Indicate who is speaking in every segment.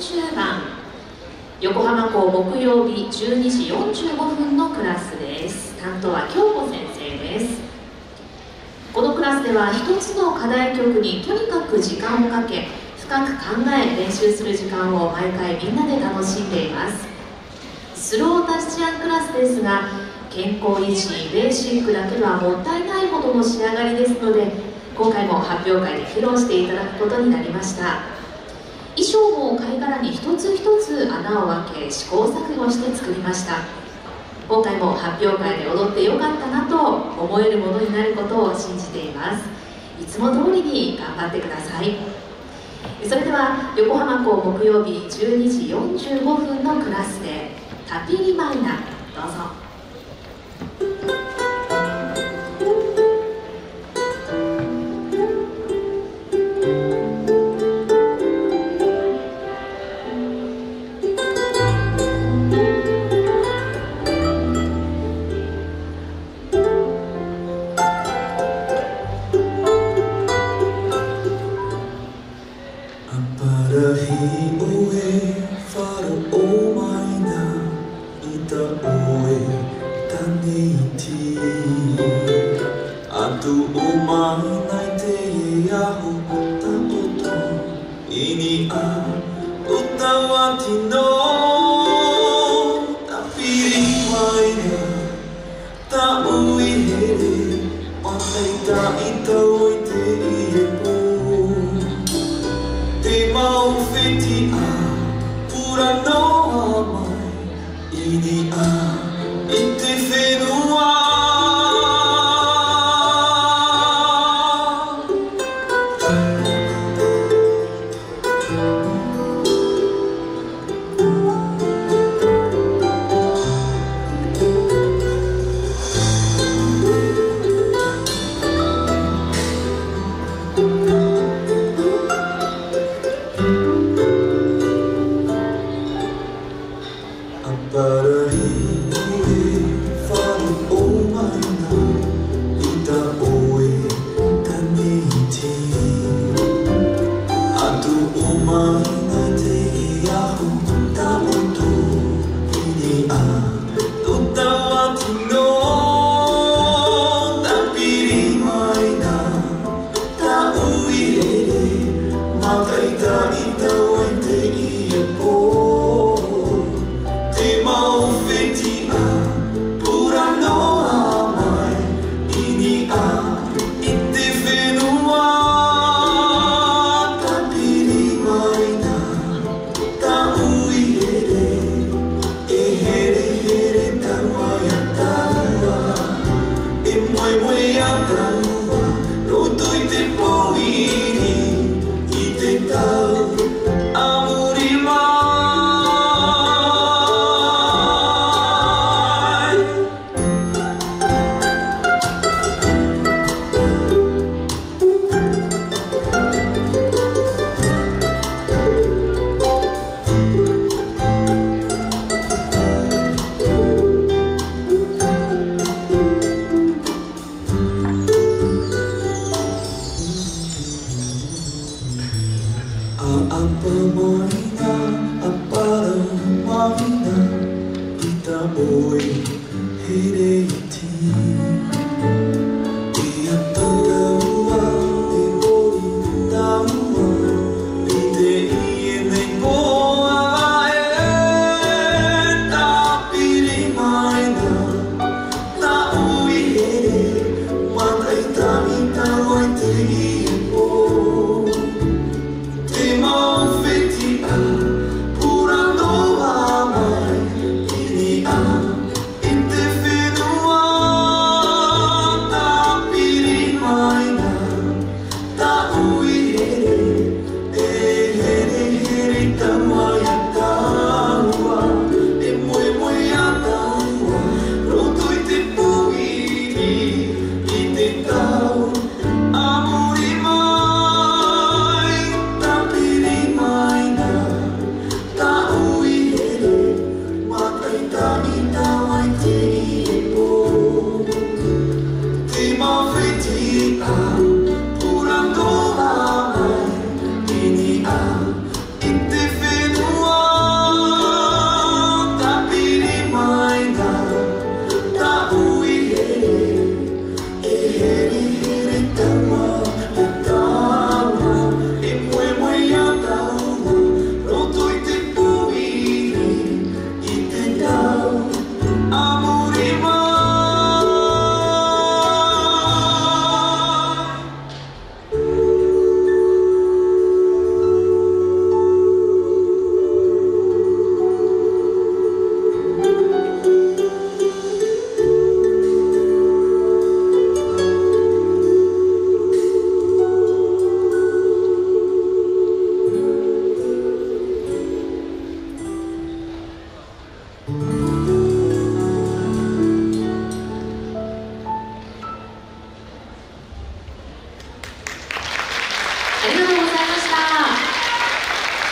Speaker 1: 40番、横浜校木曜日12時45分のクラスです。担当は京子先生です。このクラスでは一つの課題曲にとにかく時間をかけ、深く考え練習する時間を毎回みんなで楽しんでいます。スロータッチアンクラスですが、健康維持ベーシックだけではもったいないほどの仕上がりですので、今回も発表会で披露していただくことになりました。衣装も貝殻に一つ一つ穴を開け、試行錯誤して作りました。今回も発表会で踊ってよかったなと思えるものになることを信じています。いつも通りに頑張ってください。それでは横浜校木曜日12時45分のクラスでタピリマイナ、どうぞ。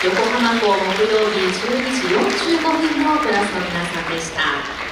Speaker 1: 横浜港木曜日12時45分のクラスの皆さんでした。